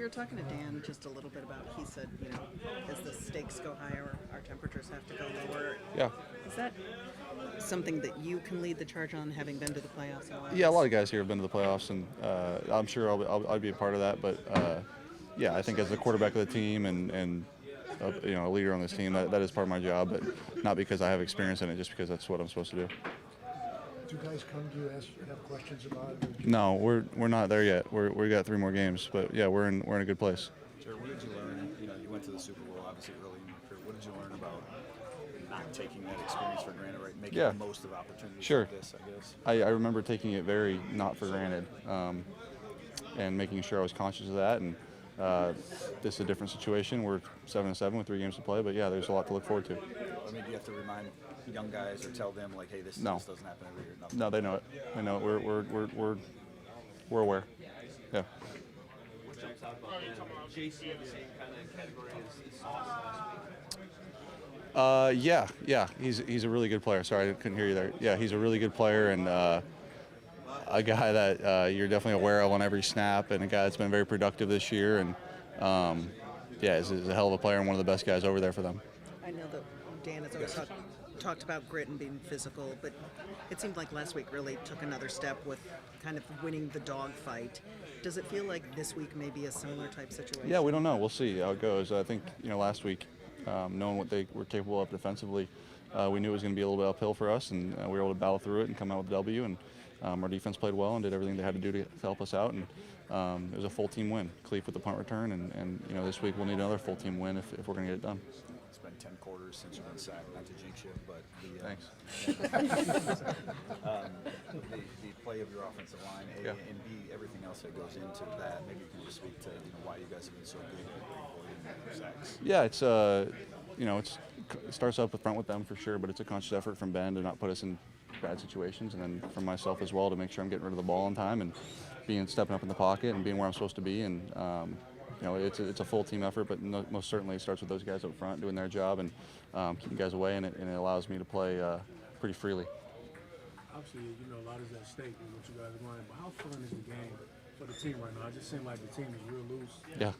were talking to Dan just a little bit about, he said, as the stakes go higher, our temperatures have to go lower. Yeah. Is that something that you can lead the charge on, having been to the playoffs? Yeah, a lot of guys here have been to the playoffs, and I'm sure I'll be a part of that. But yeah, I think as the quarterback of the team and a leader on this team, that is part of my job. But not because I have experience in it, just because that's what I'm supposed to do. Do guys come to you have questions about it? No, we're not there yet. We got 3 more games, but yeah, we're in a good place. Jared, what did you learn? You went to the Super Bowl obviously early in your career. What did you learn about not taking that experience for granted, right? Making the most of opportunities like this, I guess. I remember taking it very not for granted, and making sure I was conscious of that. And this is a different situation. We're 7-7 with 3 games to play, but yeah, there's a lot to look forward to. I mean, do you have to remind young guys or tell them like, hey, this doesn't happen every year? No, they know it. They know it. We're aware. Yeah. JC in the same kind of category as Sauce last week? Yeah. He's a really good player. Sorry, I couldn't hear you there. Yeah, he's a really good player and a guy that you're definitely aware of on every snap, and a guy that's been very productive this year. And is a hell of a player and one of the best guys over there for them. I know that Dan has always talked about grit and being physical, but it seemed like last week really took another step with kind of winning the dogfight. Does it feel like this week may be a similar type situation? Yeah, we don't know. We'll see how it goes. I think last week, knowing what they were capable of defensively, we knew it was going to be a little bit uphill for us, and we were able to battle through it and come out with a W. And our defense played well and did everything they had to do to help us out. And it was a full team win. Cleve with the punt return, and this week we'll need another full team win if we're going to get it done. It's been 10 quarters since you've been sacked, not to jinx you, but Thanks. the play of your offensive line, A, and B, everything else that goes into that. Maybe you can just speak to why you guys have been so good at sacks. Yeah, it starts up front with them for sure, but it's a conscious effort from Ben to not put us in bad situations, and then from myself as well to make sure I'm getting rid of the ball on time and stepping up in the pocket and being where I'm supposed to be. And it's a full team effort, but most certainly it starts with those guys up front doing their job and keeping guys away, and it allows me to play pretty freely. Obviously, a lot is at stake in what you guys are running, but how fun is the game for the team right now? It just seems like the team is real loose. Yeah.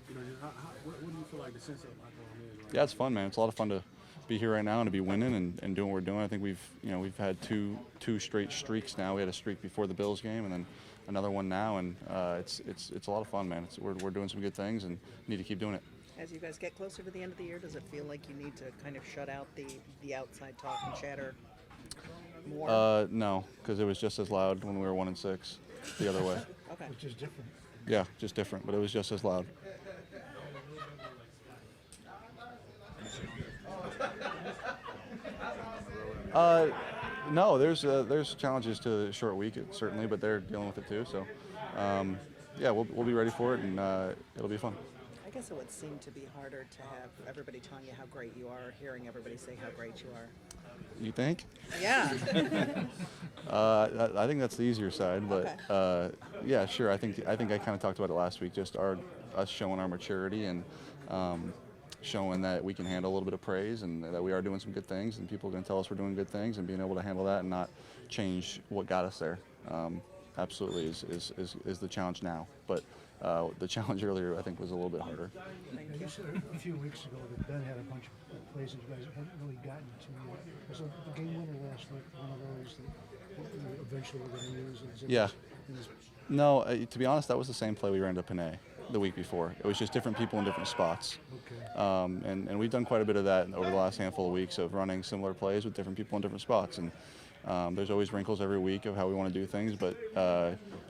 What do you feel like the sense of locker room is right now? Yeah, it's fun, man. It's a lot of fun to be here right now and to be winning and doing what we're doing. I think we've had two straight streaks now. We had a streak before the Bills game and then another one now, and it's a lot of fun, man. We're doing some good things and need to keep doing it. As you guys get closer to the end of the year, does it feel like you need to kind of shut out the outside talk and chatter more? No, because it was just as loud when we were 1-6 the other way. Okay. Which is different. Yeah, just different, but it was just as loud. No, there's challenges to a short week certainly, but they're dealing with it too. So, we'll be ready for it, and it'll be fun. I guess it would seem to be harder to have everybody telling you how great you are, hearing everybody say how great you are. You think? Yeah. I think that's the easier side, but yeah, sure. I think I kind of talked about it last week. Just us showing our maturity and showing that we can handle a little bit of praise and that we are doing some good things, and people are going to tell us we're doing good things, and being able to handle that and not change what got us there. Absolutely is the challenge now, but the challenge earlier I think was a little bit harder. You said a few weeks ago that Ben had a bunch of plays that you guys hadn't really gotten to yet. Was the game winner last week one of those that eventually we're going to use? Yeah. No, to be honest, that was the same play we ran to Panay the week before. It was just different people in different spots. Okay. And we've done quite a bit of that over the last handful of weeks of running similar plays with different people in different spots. And there's always wrinkles every week of how we want to do things, but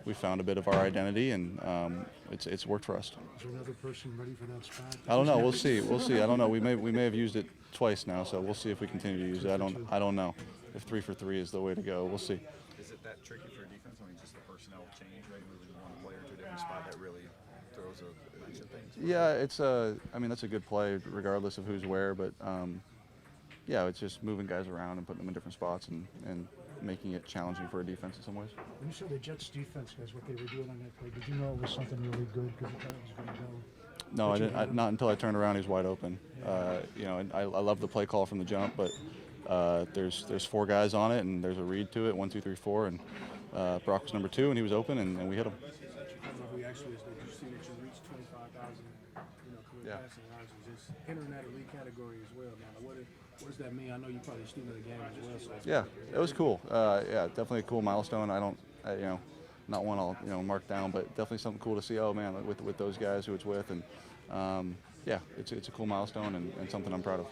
we found a bit of our identity, and it's worked for us. Is there another person ready for that spot? I don't know. We'll see. I don't know. We may have used it twice now, so we'll see if we continue to use it. I don't know if 3 for 3 is the way to go. We'll see. Is it that tricky for defense? I mean, just the personnel change, right? Moving one player to a different spot that really throws a bunch of things. Yeah, I mean, that's a good play regardless of who's where, but yeah, it's just moving guys around and putting them in different spots and making it challenging for a defense in some ways. When you saw the Jets defense, guys, what they were doing on that play, did you know it was something really good because you thought it was going to go? No, I didn't. Not until I turned around, he was wide open. And I love the play call from the jump, but there's 4 guys on it, and there's a read to it, 1, 2, 3, 4, and Brock was number 2, and he was open, and we hit him. now? The reaction is that you see that you reached 25,000 with Yeah. passing yards and just entering that elite category as well, man. Like, what does that mean? I know you're probably a student of the game as well. So Yeah, it was cool. Yeah, definitely a cool milestone. Not one I'll mark down, but definitely something cool to see. Oh man, with those guys who it's with, and yeah, it's a cool milestone and something I'm proud of.